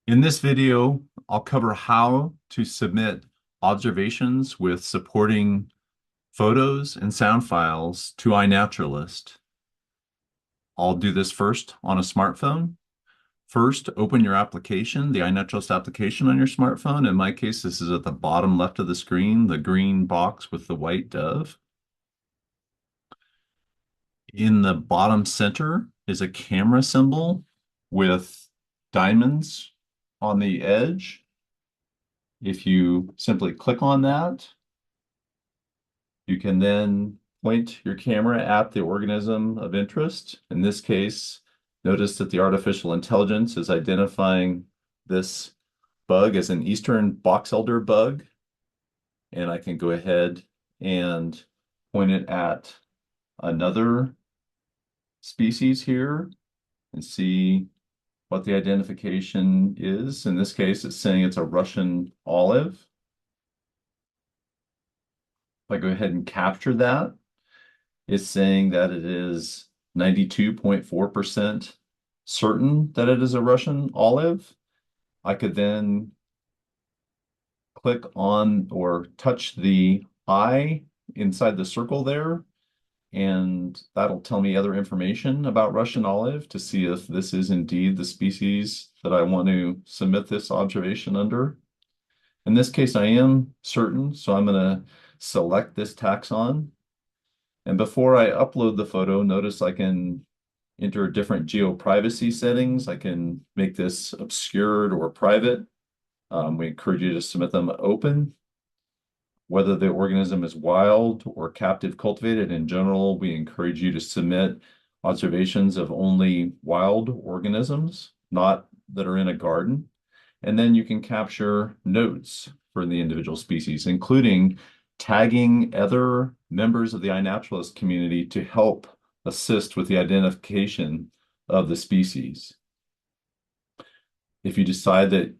In this video, I'll cover how to submit observations with supporting photos and sound files to iNaturalist. I'll do this first on a smartphone. First, open your application, the iNaturalist application on your smartphone. In my case, this is at the bottom left of the screen, the green box with the white dove. In the bottom center is a camera symbol with diamonds on the edge. If you simply click on that, you can then point your camera at the organism of interest. In this case, notice that the artificial intelligence is identifying this bug as an eastern box elder bug. And I can go ahead and point it at another species here and see what the identification is. In this case, it's saying it's a Russian olive. If I go ahead and capture that, it's saying that it is 92.4% certain that it is a Russian olive. I could then click on or touch the eye inside the circle there, and that'll tell me other information about Russian olive to see if this is indeed the species that I want to submit this observation under. In this case, I am certain, so I'm going to select this taxon. And before I upload the photo, notice I can enter different geo-privacy settings. I can make this obscured or private. We encourage you to submit them open. Whether the organism is wild or captive cultivated, in general, we encourage you to submit observations of only wild organisms, not that are in a garden. And then you can capture notes for the individual species, including tagging other members of the iNaturalist community to help assist with the identification of the species. If you decide that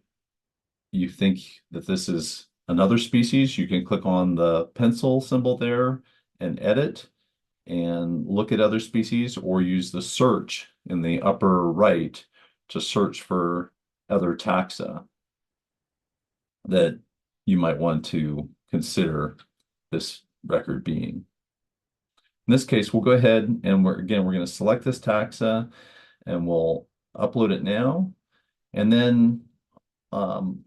you think that this is another species, you can click on the pencil symbol there and edit and look at other species, or use the search in the upper right to search for other taxa that you might want to consider this record being. In this case, we'll go ahead and we're going to select this taxa and we'll upload it now. And then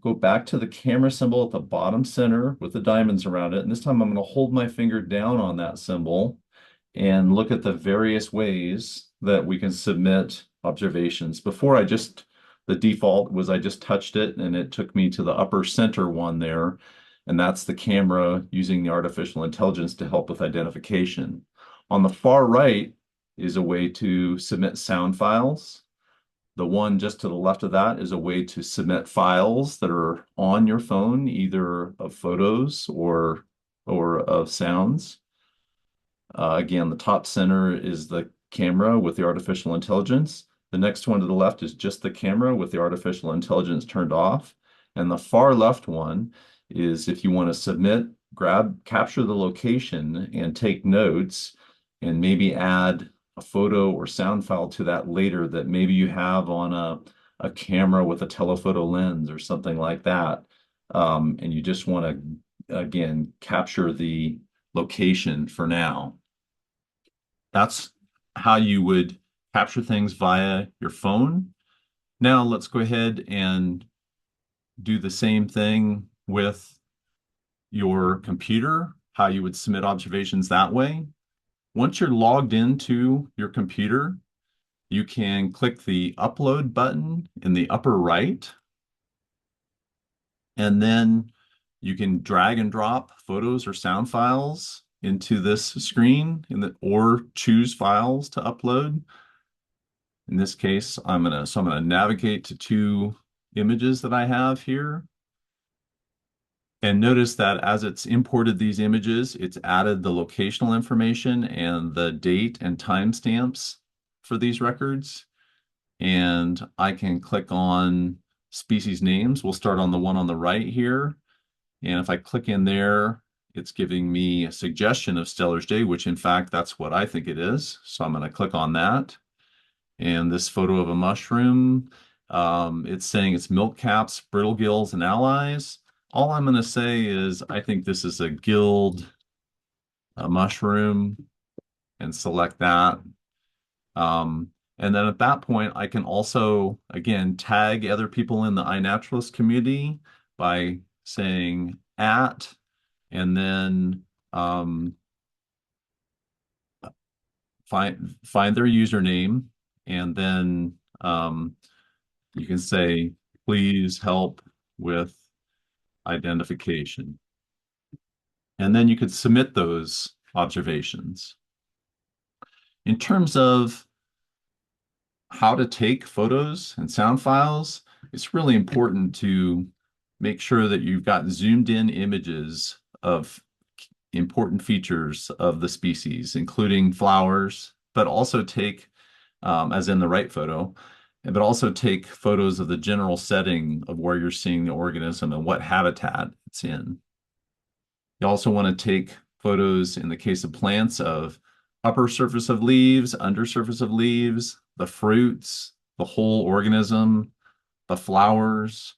go back to the camera symbol at the bottom center with the diamonds around it. And this time I'm going to hold my finger down on that symbol and look at the various ways that we can submit observations. Before, the default was I just touched it and it took me to the upper center one there. And that's the camera using the artificial intelligence to help with identification. On the far right is a way to submit sound files. The one just to the left of that is a way to submit files that are on your phone, either of photos or of sounds. Again, the top center is the camera with the artificial intelligence. The next one to the left is just the camera with the artificial intelligence turned off. And the far left one is if you want to submit, capture the location and take notes and maybe add a photo or sound file to that later that maybe you have on a camera with a telephoto lens or something like that. And you just want to, again, capture the location for now. That's how you would capture things via your phone. Now let's go ahead and do the same thing with your computer, how you would submit observations that way. Once you're logged into your computer, you can click the upload button in the upper right, and then you can drag and drop photos or sound files into this screen or choose files to upload. In this case, I'm gonna navigate to two images that I have here. And notice that as it's imported these images, it's added the locational information and the date and timestamps for these records. And I can click on species names. We'll start on the one on the right here. And if I click in there, it's giving me a suggestion of Steller's Day, which in fact, that's what I think it is. So I'm going to click on that. And this photo of a mushroom It's saying it's milk caps, brittle gills, and allies. All I'm going to say is I think this is a gilled mushroom and select that. And then at that point, I can also, again, tag other people in the iNaturalist community by saying at, and then find their username, and then you can say, please help with identification. And then you could submit those observations. In terms of how to take photos and sound files, it's really important to make sure that you've got zoomed in images of important features of the species, including flowers, but also take, as in the right photo, but also take photos of the general setting of where you're seeing the organism and what habitat it's in. You also want to take photos, in the case of plants, of upper surface of leaves, under surface of leaves, the fruits, the whole organism, the flowers.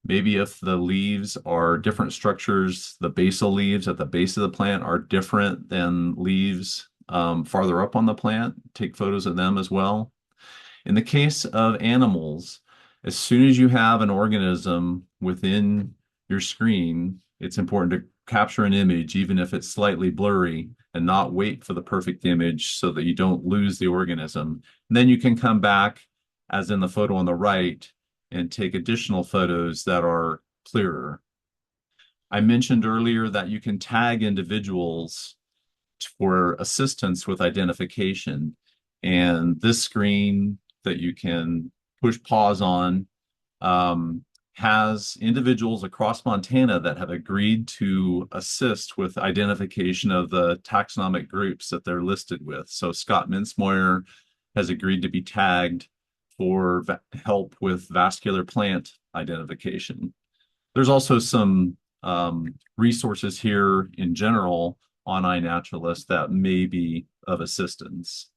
Maybe if the leaves are different structures, the basal leaves at the base of the plant are different than leaves farther up on the plant. Take photos of them as well. In the case of animals, as soon as you have an organism within your screen, it's important to capture an image, even if it's slightly blurry, and not wait for the perfect image so that you don't lose the organism. And then you can come back, as in the photo on the right, and take additional photos that are clearer. I mentioned earlier that you can tag individuals for assistance with identification. And this screen that you can push pause on um, has individuals across Montana that have agreed to assist with identification of the taxonomic groups that they're listed with. So Scott Mintzmoyer has agreed to be tagged for help with vascular plant identification. There's also some resources here in general on iNaturalist that may be of assistance.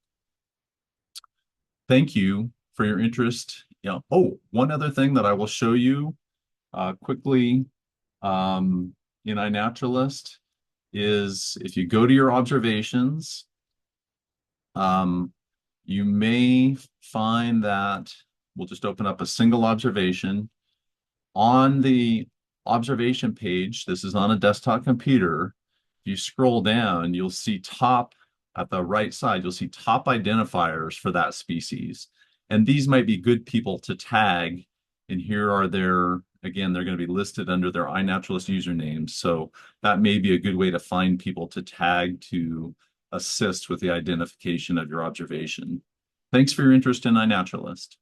Thank you for your interest. Yeah. Oh, one other thing that I will show you quickly in iNaturalist is if you go to your observations, um, you may find that we'll just open up a single observation. On the observation page, this is on a desktop computer. If you scroll down, you'll see top at the right side, you'll see top identifiers for that species. And these might be good people to tag. And here are their, again, they're going to be listed under their iNaturalist usernames. So that may be a good way to find people to tag to assist with the identification of your observation. Thanks for your interest in iNaturalist.